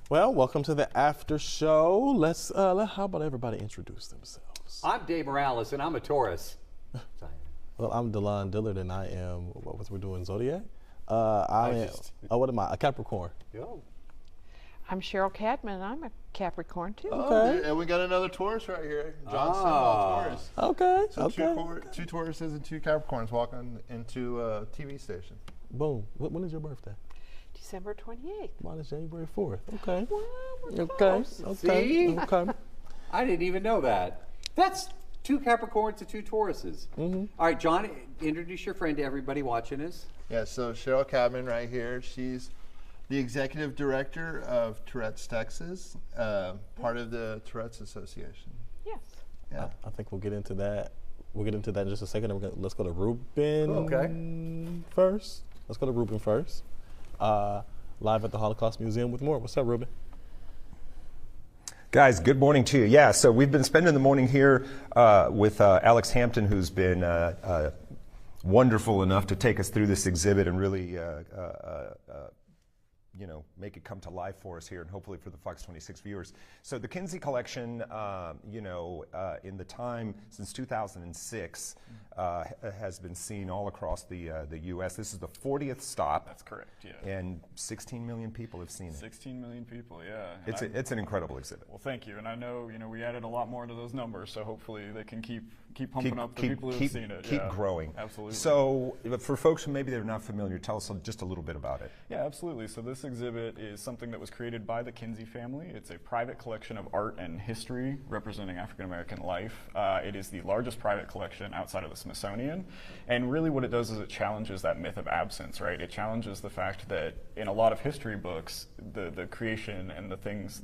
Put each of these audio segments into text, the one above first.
Well, welcome to the after show. How about everybody introduce themselves? I'm Dave Morales, and I'm a Taurus. Well, I'm Delon Dillard, and I am, what was we doing, Zodiac? What am I, a Capricorn. Yo. I'm Cheryl Cadman, and I'm a Capricorn too. Okay. And we got another Taurus right here. John Sennell, Taurus. Okay, So okay. two Tauruses and two Capricorns walking into a TV station. Boom. When is your birthday? December 28th. Mine is January 4th. Okay. Well, we're Okay, close. okay, See? okay. I didn't even know that. That's two Capricorns and two Tauruses. Mm-hmm. All right, John, introduce your friend to everybody watching us. Yeah, so Cheryl Cadman right here. She's the executive director of Tourette's Texas, part of the Tourette's Association. Yes. Yeah. I think we'll get into that. We'll get into that in just a second. Let's go to Ruben first. Let's go to Ruben first. Live at the Holocaust Museum with more. What's up, Ruben? Guys, good morning to you. Yeah, so we've been spending the morning here with Alex Hampton, who's been wonderful enough to take us through this exhibit and really make it come to life for us here and hopefully for the Fox 26 viewers. So the Kinsey collection, in the time since 2006, has been seen all across the U.S. This is the 40th stop. That's correct, yeah. And 16 million people have seen it. 16 million people, yeah. It's an incredible exhibit. Well, thank you. And I know, we added a lot more to those numbers, so hopefully they can keep pumping up the people who have seen it. Keep yeah, growing. Absolutely. So for folks who maybe they're not familiar, tell us just a little bit about it. Yeah, absolutely. So this exhibit is something that was created by the Kinsey family. It's a private collection of art and history representing African American life. It is the largest private collection outside of the Smithsonian. And really what it does is it challenges that myth of absence, right? It challenges the fact that in a lot of history books, the creation and the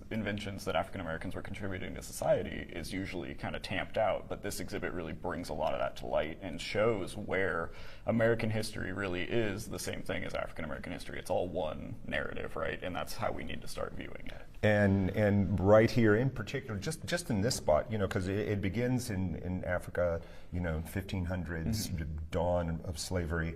inventions that African Americans were contributing to society is usually kind of tamped out. But this exhibit really brings a lot of that to light and shows where American history really is the same thing as African American history. It's all one narrative, right? And that's how we need to start viewing it. And right here in particular, just in this spot, because it begins in Africa, 1500s, dawn of slavery,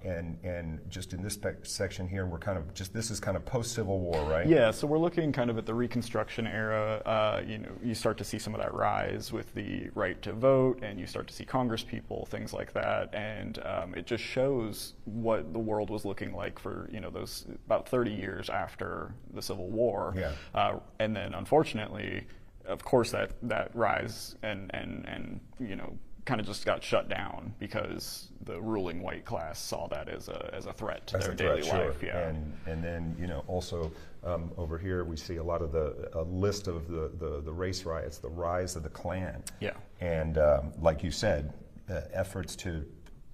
and just in this section here, we're kind of this is kind of post-Civil War, right? Yeah, so we're looking kind of at the Reconstruction era. You start to see some of that rise with the right to vote, and you start to see Congress people, things like that, and it just shows what the world was looking like for those about 30 years after the Civil War. Yeah. And then unfortunately, of course, that rise and kind of just got shut down because the ruling white class saw that as a threat to their daily life. Yeah. And then also over here we see a lot of a list of the race riots, the rise of the Klan. Yeah. And like you said, efforts to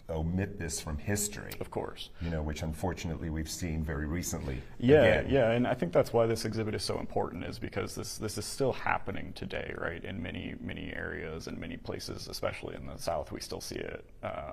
omit this from history. Of course. Which unfortunately we've seen very recently. Yeah, again. yeah, and I think that's why this exhibit is so important, is because this is still happening today, right? In many areas and many places, especially in the South, we still see it,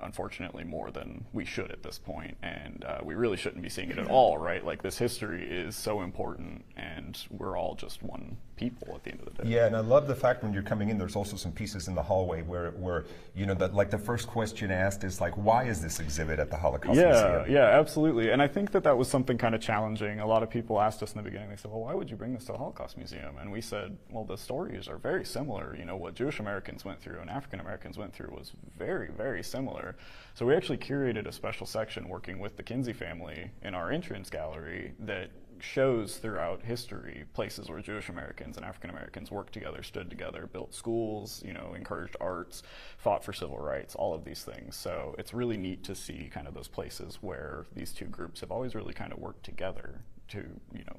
unfortunately, more than we should at this point, and we really shouldn't be seeing it at all, right? Like, this history is so important, and we're all just one people at the end of the day. Yeah, and I love the fact when you're coming in, there's also some pieces in the hallway where that the first question asked is like, why is this exhibit at the Holocaust Museum? Yeah, absolutely. And I think that was something kind of challenging. A lot of people asked us in the beginning, they said, well, why would you bring this to the Holocaust Museum? And we said, well, the stories are very similar. What Jewish Americans went through and African Americans went through was very, very similar. So we actually curated a special section working with the Kinsey family in our entrance gallery that shows throughout history places where Jewish Americans and African Americans worked together, stood together, built schools, encouraged arts, fought for civil rights, all of these things. So it's really neat to see kind of those places where these two groups have always really kind of worked together to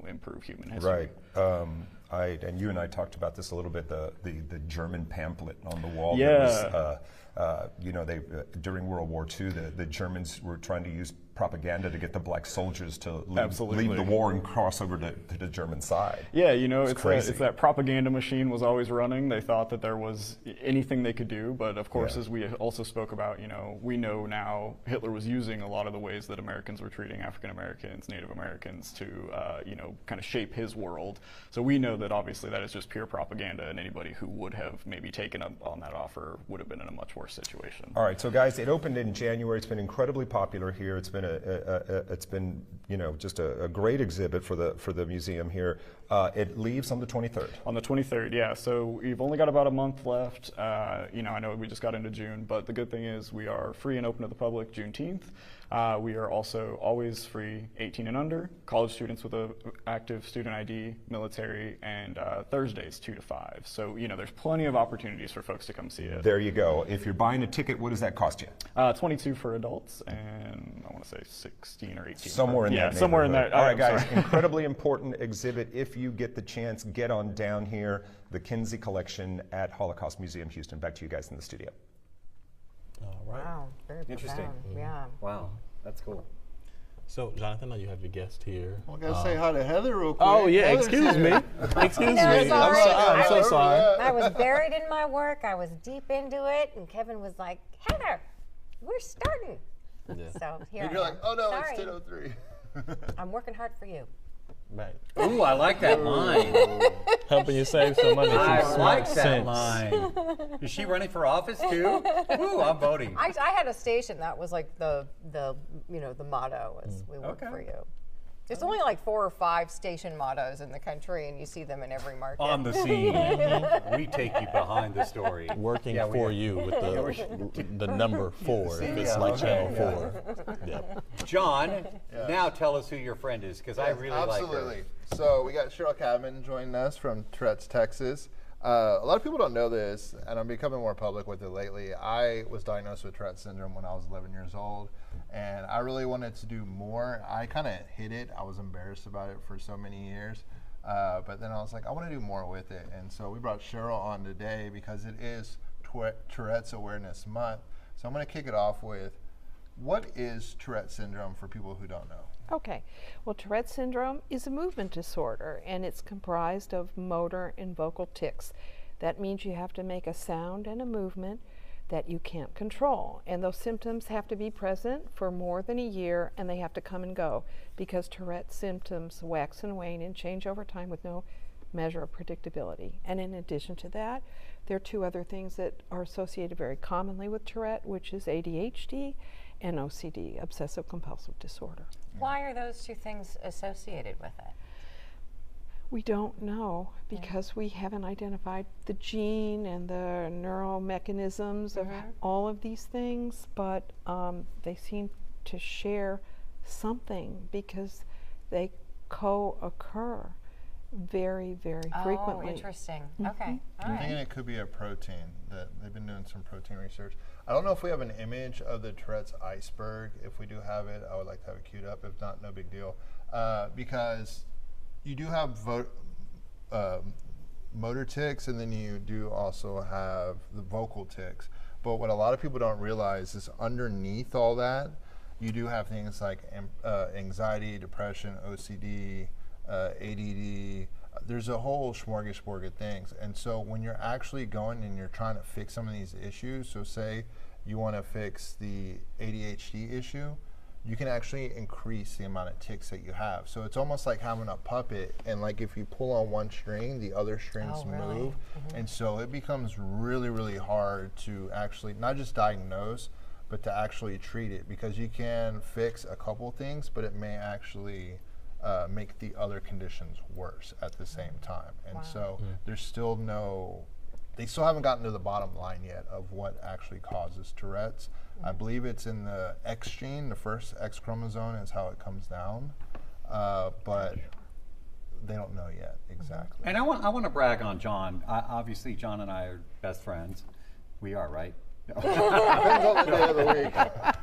improve human history. Right. And you and I talked about this a little bit. The German pamphlet on the wall. Yeah. They during World War II, the Germans were trying to use propaganda to get the black soldiers to leave the war and cross over to the German side. Yeah, crazy. it's that propaganda machine was always running. They thought that there was anything they could do, but of course, as we also spoke about, we know now Hitler was using a lot of the ways that Americans were treating African Americans, Native Americans to, kind of shape his world. So we know know that obviously that is just pure propaganda, and anybody who would have maybe taken up on that offer would have been in a much worse situation. All right, so guys, it opened in January. It's been incredibly popular here. It's been just a great exhibit for the museum here. It leaves on the 23rd. On the 23rd, yeah. So we've only got about a month left. I know we just got into June, but the good thing is we are free and open to the public Juneteenth. We are also always free 18 and under, college students with an active student ID, military, and Thursdays 2 to 5. So, there's plenty of opportunities for folks to come see it. There you go. If you're buying a ticket, what does that cost you? 22 for adults, and I want to say 16 or 18. Somewhere in that neighborhood. Somewhere in that. All right, guys, incredibly important exhibit. If you get the chance, get on down here. The Kinsey collection at Holocaust Museum Houston. Back to you guys in the studio. All right. Wow, very Interesting. profound. Yeah. Wow, that's cool. So, Jonathan, now you have your guest here. I gotta say hi to Heather real quick. Oh, yeah, Heather's excuse here. me. Excuse me. No, I'm sorry. so sorry. I was buried in my work. I was deep into it, and Kevin was like, "Heather, we're starting." Yeah. So here And I you're am. like, oh no, Sorry. it's 10:03. I'm working hard for you. Right. Ooh, I like that line. Helping you save some money. I some like smart that sense. line. Is she running for office too? Ooh, I'm voting. I had a station that was like the motto was "We work Okay. for you." There's only like 4 or 5 station mottos in the country, and you see them in every market. On the scene. We take you behind the story. Working Yeah, we for are. you with the number 4, if it's Yeah, like okay, Channel 4. Yeah. John, now tell us who your friend is, because I Yes, really absolutely. like her. So we got Cheryl Cadman joining us from Tourette's, Texas. A lot of people don't know this, and I'm becoming more public with it lately. I was diagnosed with Tourette syndrome when I was 11 years old, and I really wanted to do more. I kind of hid it. I was embarrassed about it for so many years, but then I was like, I want to do more with it. And so we brought Cheryl on today because it is Tourette's Awareness Month. So I'm going to kick it off with, what is Tourette syndrome for people who don't know? Okay. Well, Tourette syndrome is a movement disorder, and it's comprised of motor and vocal tics. That means you have to make a sound and a movement that you can't control. And those symptoms have to be present for more than a year, and they have to come and go, because Tourette symptoms wax and wane and change over time with no measure of predictability. And in addition to that, there are 2 other things that are associated very commonly with Tourette, which is ADHD and OCD, obsessive compulsive disorder. Why are those 2 things associated with it? We don't know, because we haven't identified the gene and the neural mechanisms of all of these things, but they seem to share something because they co-occur very, very frequently. Oh, interesting. Okay. All I'm right. thinking it could be a protein. That they've been doing some protein research. I don't know if we have an image of the Tourette's iceberg. If we do have it, I would like to have it queued up. If not, no big deal. Because you do have motor tics, and then you do also have the vocal tics. But what a lot of people don't realize is underneath all that, you do have things like anxiety, depression, OCD, ADD. There's a whole smorgasbord of things. And so when you're actually going and you're trying to fix some of these issues, so say you want to fix the ADHD issue, you can actually increase the amount of tics that you have. So it's almost like having a puppet, and like if you pull on one string, the other strings move. And so it becomes really, really hard to actually not just diagnose, but to actually treat it, because you can fix a couple things, but it may actually make the other conditions worse at the same time. And so there's still they still haven't gotten to the bottom line yet of what actually causes Tourette's. I believe it's in the X gene, the first X chromosome is how it comes down, but they don't know yet exactly. And I want to brag on John. Obviously, John and I are best friends. We are, right? Depends on the day of the week.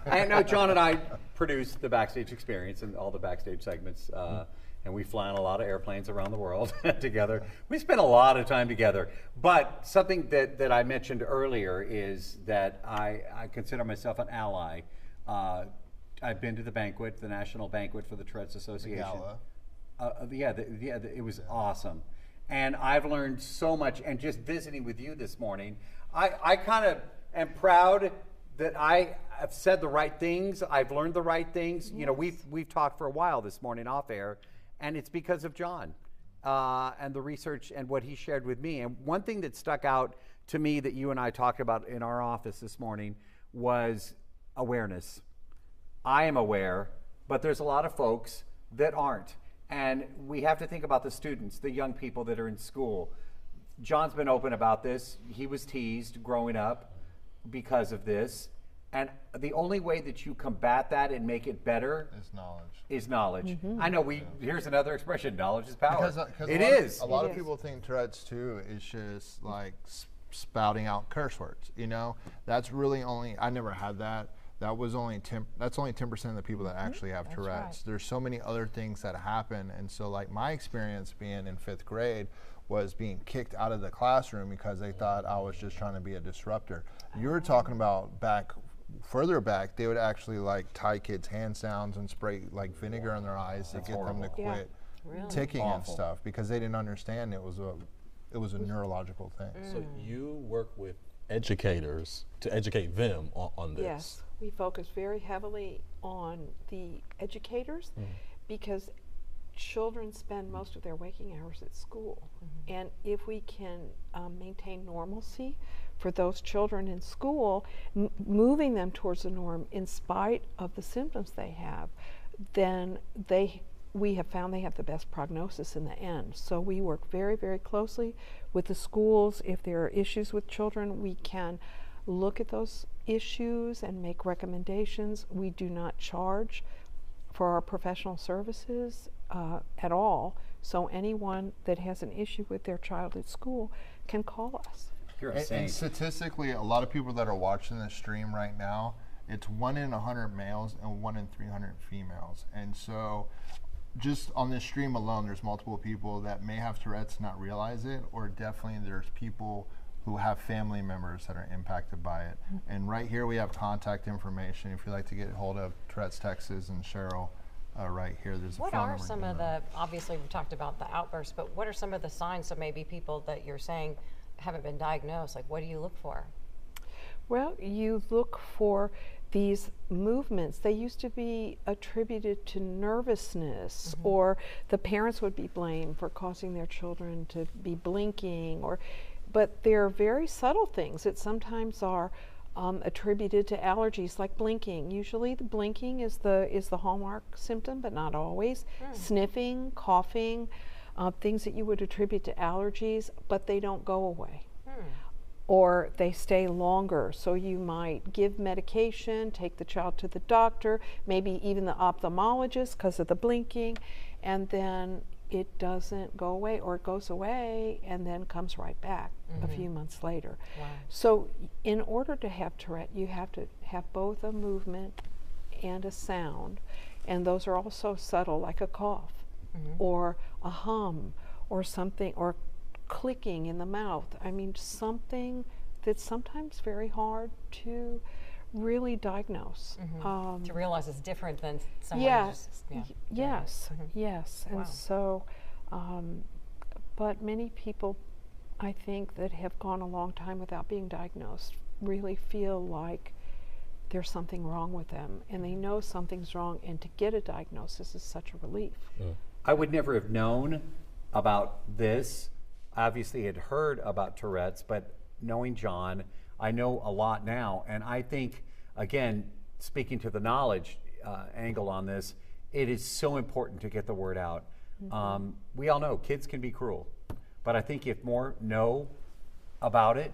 And no, John and I produced the Backstage Experience and all the backstage segments, and we fly on a lot of airplanes around the world together. We spend a lot of time together. But something that I mentioned earlier is that I consider myself an ally. I've been to the banquet, the national banquet for the Tourette's Association. It was awesome. And I've learned so much, and just visiting with you this morning, I kind of am proud that I have said the right things. I've learned the right things. Yes. You know, we've talked for a while this morning off air, and it's because of John. and the research and what he shared with me. And one thing that stuck out to me that you and I talked about in our office this morning was awareness. I am aware, but there's a lot of folks that aren't. And we have to think about the students, the young people that are in school. John's been open about this. He was teased growing up because of this. And the only way that you combat that and make it better is knowledge. I know here's another expression, knowledge is power. Because a lot of people think Tourette's too is just like spouting out curse words, you know? That's really only, I never had that. That's only 10% of the people that actually have Tourette's. Right. There's so many other things that happen. And so like my experience being in 5th grade was being kicked out of the classroom because they thought I was just trying to be a disruptor. You were talking about further back, they would actually like tie kids' hand sounds and spray like vinegar in their eyes to get them to quit ticking and stuff because they didn't understand it was a neurological thing. So you work with educators to educate them on this. Yes, we focus very heavily on the educators because children spend most of their waking hours at school. And if we can maintain normalcy for those children in school, moving them towards the norm in spite of the symptoms they have, then we have found they have the best prognosis in the end. So we work very, very closely with the schools. If there are issues with children, we can look at those issues and make recommendations. We do not charge for our professional services at all. So anyone that has an issue with their child at school can call us. And statistically, a lot of people that are watching this stream right now, it's 1 in 100 males and 1 in 300 females. And so just on this stream alone, there's multiple people that may have Tourette's, not realize it, or definitely there's people who have family members that are impacted by it. And right here we have contact information. If you'd like to get a hold of Tourette's Texas and Cheryl, right here, there's a phone number. What are some of the, obviously we talked about the outbursts, but what are some of the signs of maybe people that you're saying haven't been diagnosed? Like, what do you look for? Well, you look for these movements. They used to be attributed to nervousness, or the parents would be blamed for causing their children to be blinking, but they're very subtle things that sometimes are attributed to allergies, like blinking. Usually the blinking is the hallmark symptom, but not always. Sniffing, coughing, things that you would attribute to allergies, but they don't go away. Or they stay longer. So you might give medication, take the child to the doctor, maybe even the ophthalmologist because of the blinking, and then it doesn't go away, or it goes away and then comes right back a few months later. Wow. So in order to have Tourette, you have to have both a movement and a sound, and those are also subtle, like a cough or a hum or something, or clicking in the mouth. I mean, something that's sometimes very hard to really diagnose. To realize it's different than someone yes. And so, but many people, I think, that have gone a long time without being diagnosed really feel like there's something wrong with them, and they know something's wrong, and to get a diagnosis is such a relief. I would never have known about this. I obviously had heard about Tourette's, but knowing John, I know a lot now. And I think, again, speaking to the knowledge angle on this, it is so important to get the word out. We all know kids can be cruel, but I think if more know about it,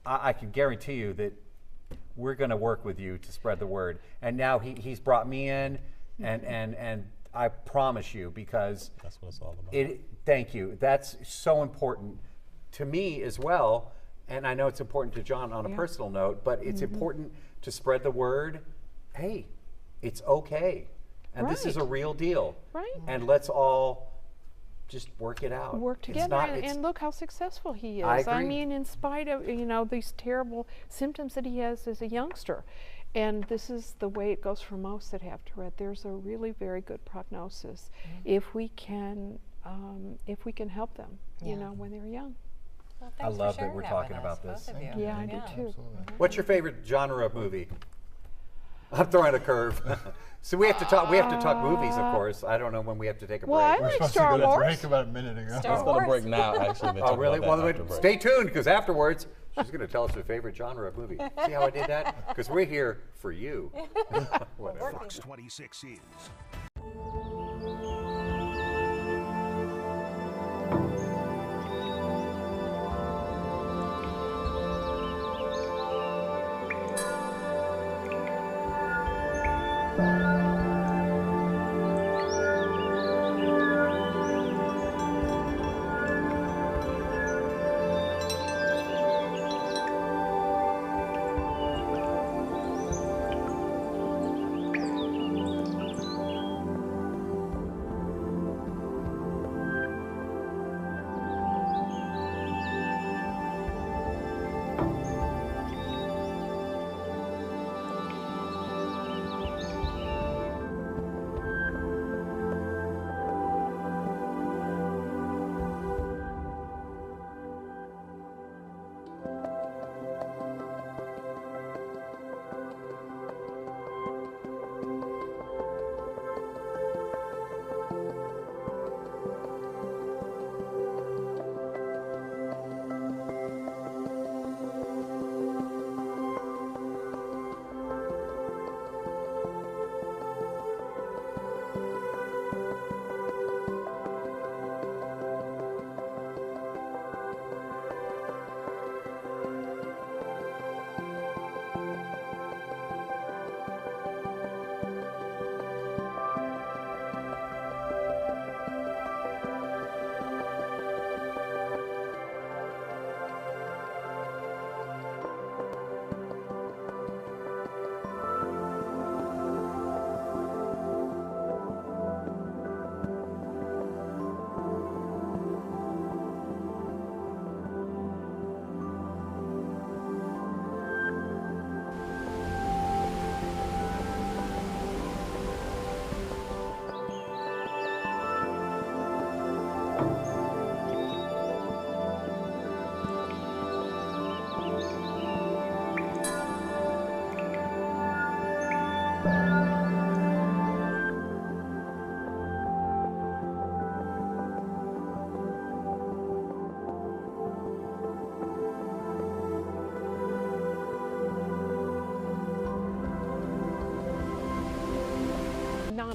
I can guarantee you that we're going to work with you to spread the word. And now he's brought me in, and I promise you, because that's what it's all about. Thank you. That's so important to me as well, and I know it's important to John on a personal note, but it's important to spread the word. Hey, it's okay, and this is a real deal. Right. And let's all just work it out. Work together, and look how successful he is. I agree. I mean, in spite of these terrible symptoms that he has as a youngster. And this is the way it goes for most that have Tourette. There's a really very good prognosis if we can help them, when they're young. Well, I love that we're talking about this. Yeah, I do too. What's your favorite genre of movie? I'm throwing a curve. So we have to talk. We have to talk movies, of course. I don't know when we have to take a break. Well, I We're like supposed Star to go to Wars. break about a minute ago. Star Let's go to Wars. break now, actually. then Oh, talk really? about Well, that wait, after break. stay tuned because afterwards she's going to tell us her favorite genre of movie. See how I did that? Because we're here for you. Whatever. Fox 26 is.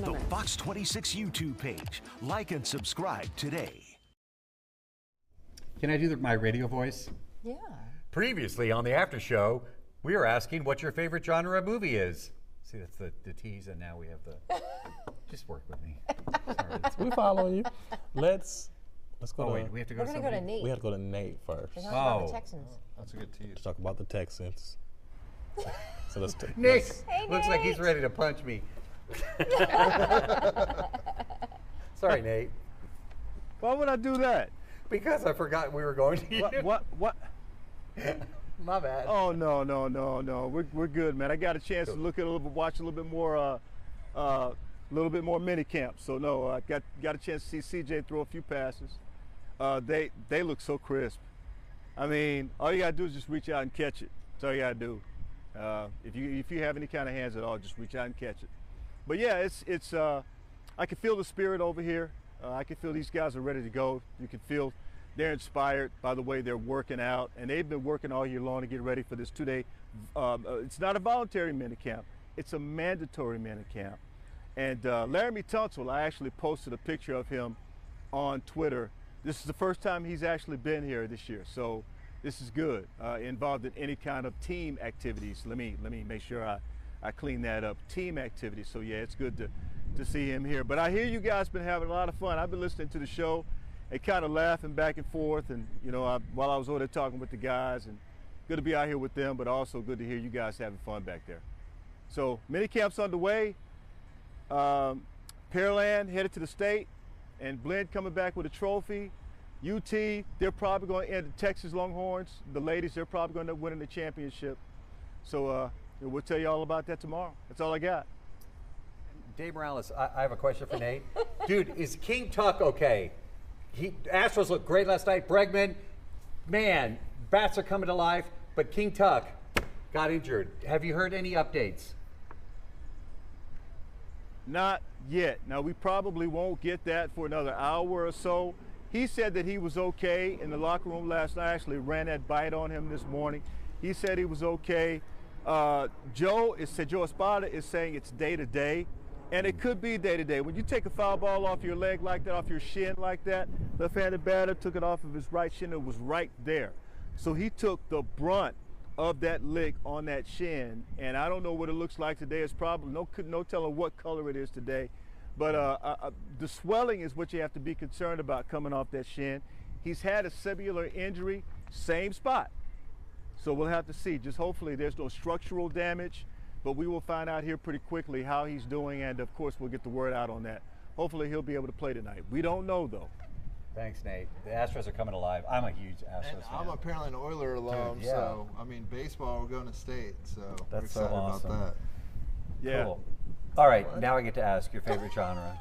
The Fox 26 YouTube page. Like and subscribe today. Can I do my radio voice? Yeah. Previously on the after show, we were asking what your favorite genre of movie is. See, that's the tease, and now we have the. Just work with me. Sorry. We following you. Let's go. Oh wait, we have to go. We're to going to go to somebody? Nate. We have to go to Nate first. To To talk about Oh. the Texans. That's a good tease. talk about the Texans. So let's take Nick Hey, looks like he's Nate. ready to punch me. Sorry, Nate. Why would I do that? Because I forgot we were going to you. What? My bad. Oh no. We're good, man. I got a chance to look at watch a little bit more mini camp. So no, I got a chance to see CJ throw a few passes. They look so crisp. I mean, all you gotta do is just reach out and catch it. That's all you gotta do. If you have any kind of hands at all, just reach out and catch it. But yeah, it's I can feel the spirit over here. I can feel these guys are ready to go. You can feel they're inspired by the way they're working out, and they've been working all year long to get ready for this 2-day. It's not a voluntary minicamp; it's a mandatory minicamp. And Laramie Tunsil, I actually posted a picture of him on Twitter. This is the first time he's actually been here this year, so this is good. Involved in any kind of team activities. Let me make sure I clean that up. Team activities. So yeah, it's good to see him here. But I hear you guys been having a lot of fun. I've been listening to the show and kind of laughing back and forth, and while I was over there talking with the guys, and good to be out here with them, but also good to hear you guys having fun back there. So minicamp's underway. Pearland headed to the state, and Blinn coming back with a trophy. UT, they're probably going to end the Texas Longhorns. The ladies, they're probably going to end up winning the championship. So we'll tell you all about that tomorrow. That's all I got. Dave Morales, I have a question for Nate. Dude, is King Tuck okay? Astros looked great last night. Bregman, man, bats are coming to life, but King Tuck got injured. Have you heard any updates? Not yet. Now, we probably won't get that for another hour or so. He said that he was okay in the locker room last night. I actually ran that bite on him this morning. He said he was okay. Joe Espada is saying it's day to day, and it could be day to day. When you take a foul ball off your leg like that, off your shin like that, left-handed batter took it off of his right shin. It was right there. So he took the brunt of that lick on that shin, and I don't know what it looks like today. It's probably no telling what color it is today. But the swelling is what you have to be concerned about coming off that shin. He's had a sebular injury, same spot. So we'll have to see. Just hopefully there's no structural damage, but we will find out here pretty quickly how he's doing, and of course we'll get the word out on that. Hopefully he'll be able to play tonight. We don't know though. Thanks, Nate. The Astros are coming alive. I'm a huge Astros fan. I'm apparently an Oiler alum, Dude, yeah. so I mean baseball, we're going to state, so we're That's so excited awesome. about that. Yeah. Cool. All right, now I get to ask your favorite genre.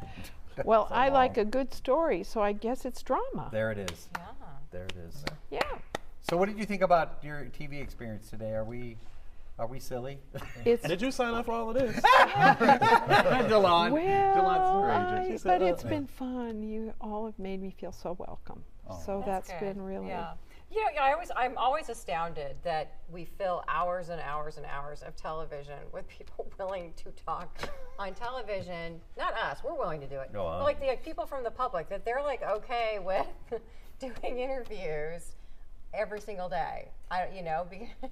Well, So I like long. a good story, so I guess it's drama. There it is. Yeah. There it is. Yeah. So what did you think about your TV experience today? Are we silly? It's Did you sign up for all of this? Delon. well, raging. She but said, it's been fun. You all have made me feel so welcome. So that's good. been really. Yeah. You know, I'm always astounded that we fill hours and hours and hours of television with people willing to talk on television. Not us, we're willing to do it. Go on. But like the people from the public, that they're like okay with doing interviews every single day. Because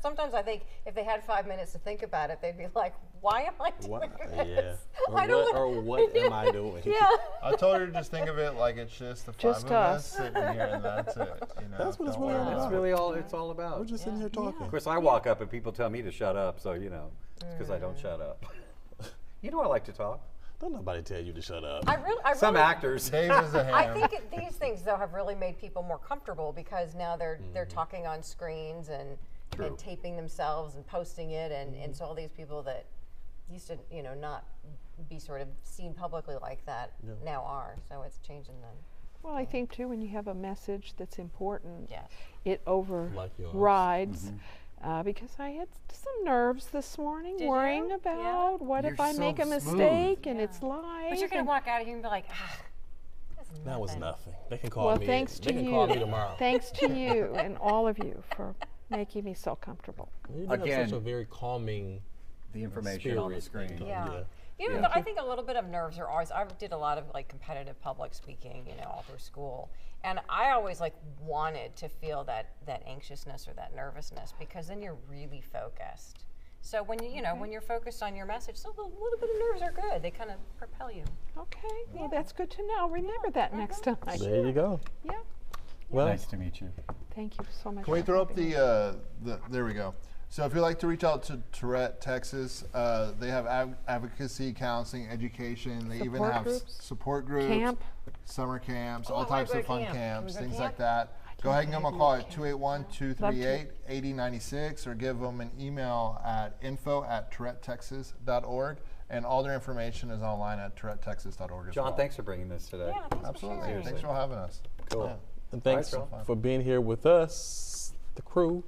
sometimes I think if they had 5 minutes to think about it, they'd be like, why am I doing this? What am I doing? Yeah. I told her to just think of it like it's just the Just five of us us. sitting here, and that's it. You know, That's what it's don't really worry about. That's really all it's all about. We're just sitting here talking. Of course, I walk up and people tell me to shut up, so it's because I don't shut up. You know I like to talk. Don't nobody tell you to shut up. I really Some actors. Dave is a ham. I think these things though have really made people more comfortable because now they're talking on screens and taping themselves and posting it, and so all these people that used to not be sort of seen publicly like that now are. So it's changing them. Well, I think too when you have a message that's important, Yes. it Like yours. overrides. Because I had some nerves this morning, Did worrying you? about what You're if I so make a smooth. mistake and it's live. But you're gonna and- walk out of here and be like, That was nothing. They can call well, me. thanks they to can you. call me tomorrow. Thanks to you and all of you for making me so comfortable. You have Again, such a very calming The information on the spirit. screen. Yeah. I think a little bit of nerves are always. I did a lot of like competitive public speaking, all through school, and I always like wanted to feel that anxiousness or that nervousness because then you're really focused. So when when you're focused on your message, so a little bit of nerves are good. They kind of propel you. Okay, well that's good to know. Remember that next time. There you go. Yeah. Well, Nice to meet you. Thank you so much. Can we for throw up having me. the there we go. So if you'd like to reach out to Tourette, Texas, they have advocacy, counseling, education. They even Support have groups? support groups, Camp? summer camps, Oh, all I wanna types go of to fun camp. camps, Can we go things to like camp? that. Go ahead and give them a call at Love to. 281-238-8096 or give them an email at info@tourettetexas.org. And all their information is online at tourettetexas.org as John, well. thanks for bringing this today. Yeah, thanks Absolutely. for sharing. Thanks for having us. Cool. Yeah. and thanks All right, for being here with us, the crew,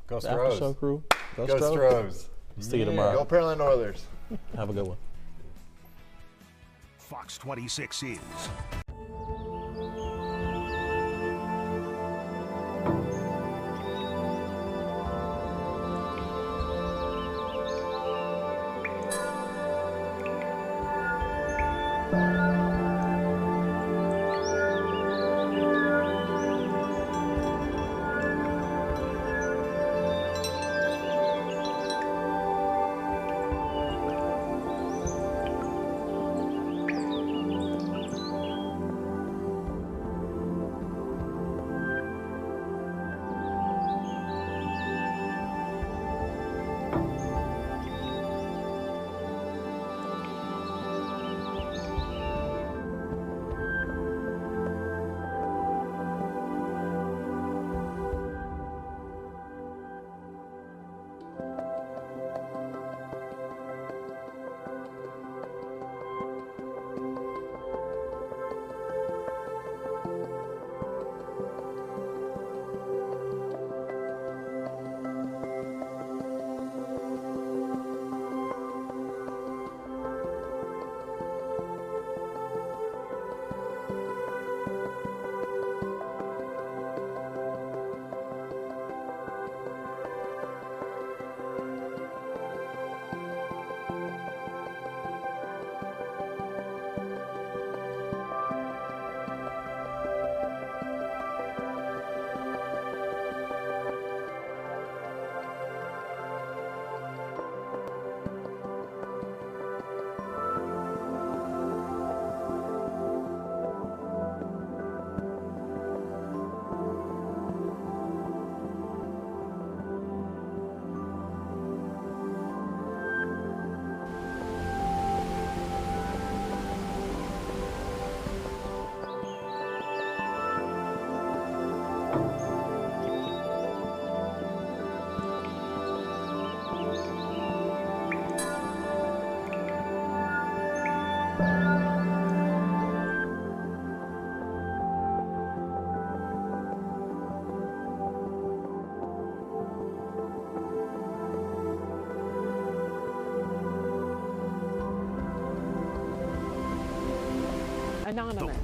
Go the after show Stros. crew. Go Stros. See you Go tomorrow. Pearland Oilers. Have a good one. Fox 26 is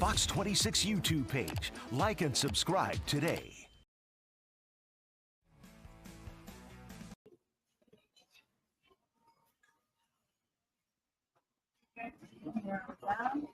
Fox 26 YouTube page. Like and subscribe today. Okay, down.